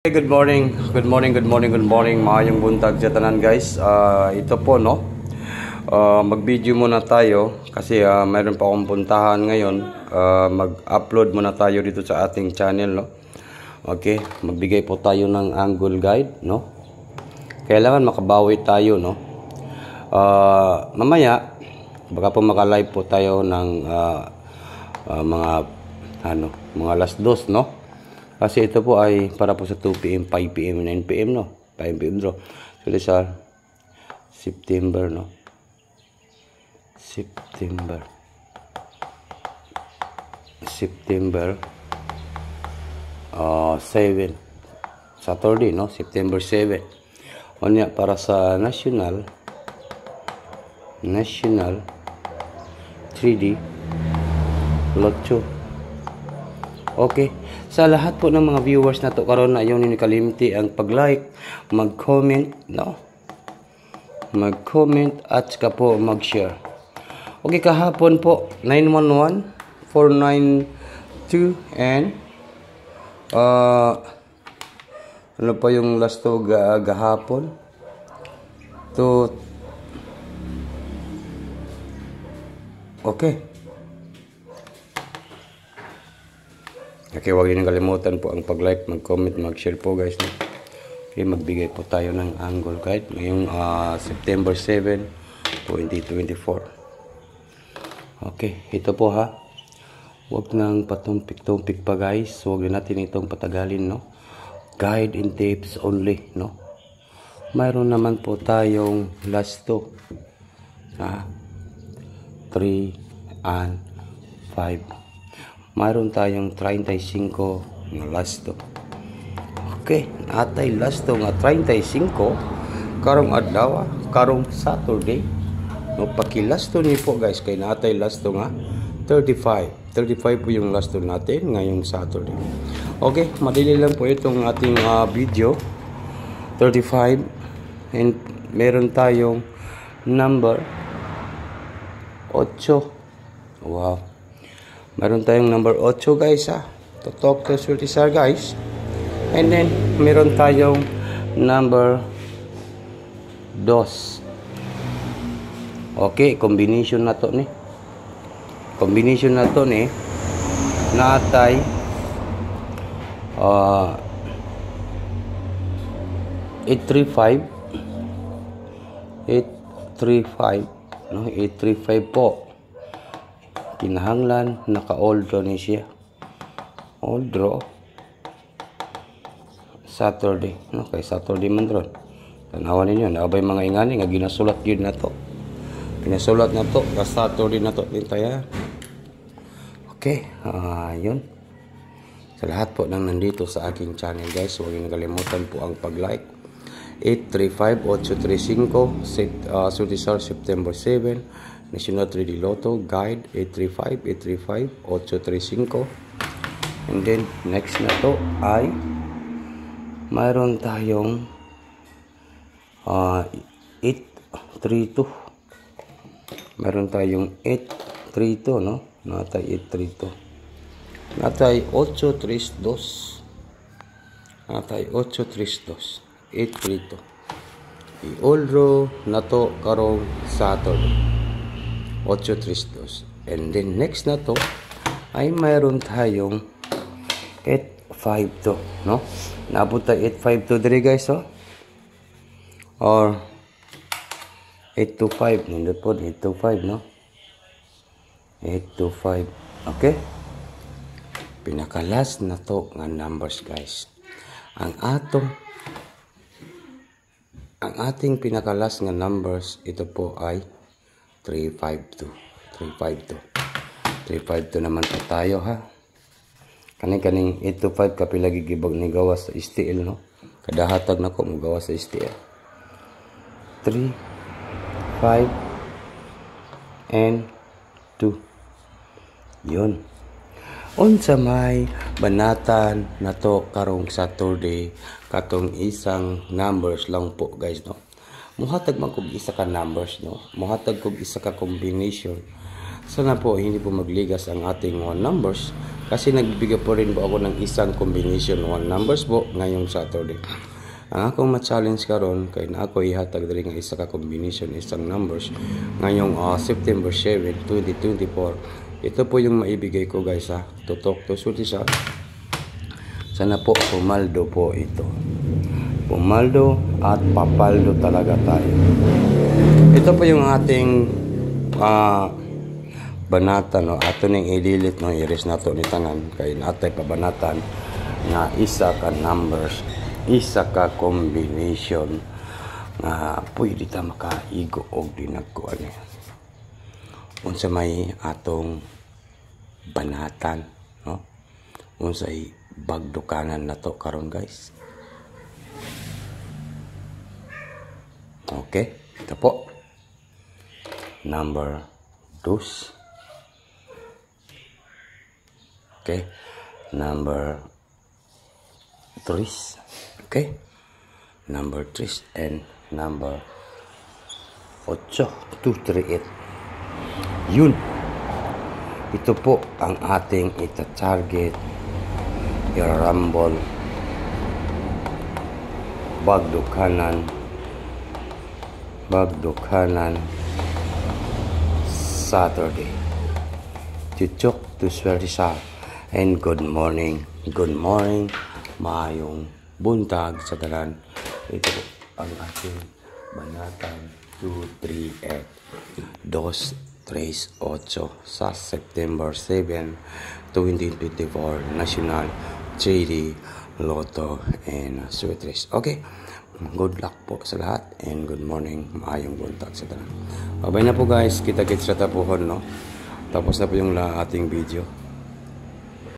Hey, good morning, maayong buntag sa tanan guys. Ito po no, mag-video muna tayo kasi mayroon pa akong puntahan ngayon. Mag-upload muna tayo dito sa ating channel no. Okay, magbigay po tayo ng angle guide no. Kailangan makabawi tayo no. Mamaya baka po maka-live po tayo ng mga last dos no. Kasi ito po ay para po sa 2 PM, 5 PM, 9 PM no. 5 PM draw. So this are September no. September 7 Saturday no, September 7. Unya para sa national 3D lot 2. Okay, sa lahat po ng mga viewers na to karon na ayaw ninyo kalimti ang pag-like, mag-comment, no? Mag-comment at saka po mag-share. Okay, kahapon po 911 492 and ano pa yung last to gahapon to okay. Okay, huwag niyo kalimutan po ang pag-like, mag-comment, mag-share po guys. Okay, magbigay po tayo ng angle guide ngayong September 7, 2024. Okay, ito po ha. Huwag nang patumpik-tumpik pa guys. Huwag natin itong patagalin no. Guide and tips only no. Mayroon naman po tayong last 2. 3 and 5. Mayroon tayong 35 na last to. Okay, atay last to nga 35 karong adlaw, karong Saturday. No last to ni po guys kay natay last to nga 35 po yung last to natin ngayong Saturday. Okay, madali lang po itong ating video 35 and meron tayong number 8. Wow. Meron tayong number 8 guys ha. Totok to Surtisar guys. And then meron tayong number 2. Okay, combination na to ni. Natay 835 no, 835 po. Kinahanglan naka-all draw ni siya. All draw Saturday no, kay Saturday man ron. Tanawan ninyo naabay mga ingani nga ginasulat gyud na to. Pinasulat na to ka Saturday na to taya. Okay, yun. Sa lahat po nang nandito sa aking channel guys, huwag niyo kalimutan po ang pag-like. 835-835 Surtisar September 7 National 3D Lotto Guide 835-835 and then next na to ay mayroon tayong 832. Mayroon tayong 832 no, natay 832, natay 832, natay 832, 832 i-all draw na to karong Saturday 832. And then next na to ay mayroon tayong 852 no. Naabot tayo 852 diri guys oh. Or 825 nindot po 825 no. 825. Okay. Pinakalas na to nga numbers guys. Ang ating pinakalas nga numbers ito po ay 352 naman po tayo ha. Kaning 825 kapila gigibag ni gawas sa STL no. Kada hatag nako mo gawas sa STL. 3 5 and 2. Yun. Unsa may banatan na to karong Saturday katong isang numbers lang po guys no. Muhatag man kog isa ka numbers no. Muhatag kog isa ka combination. Sana po hindi po magligas ang ating numbers Kasi nagbibigay po rin po ako ng isang combination 1 numbers po ngayong Saturday. Ang akong ma-challenge karon kay na ako ihatag diri nga isa ka combination isang numbers ngayong September 7, 2024. Ito po yung maibigay ko guys ha. Tutok to suti siya. Sana po pumaldo po ito. Pumaldo at papaldo talaga tayo. Ito po yung ating banatan no, ato ning i-delete no, i-erase nato ni tanan kay natay pabanatan na isa ka numbers, isa ka combination nga pwede ta makaigo og dinagkuan niya. Unsa may atong banatan no? Unsay bagdukanan nato karon guys. Okay, ito po. Number 2. Okay, number 3. Okay, number 3 and number 8. 238. Yun. Ito po ang ating ita-target. I-rumble. Bagdukanan. Saturday. Tutok to Swerisa. And good morning, maayong buntag sa tanan. Ito ang ating banatan 238 sa September 7, 2024 National 3D Lotto and Sweet Race. Okay, good luck po sa lahat and good morning, maayong buntag sa tanan. Babay na po guys, kita-kits sa tapuhon no. Tapos na po yung ating video.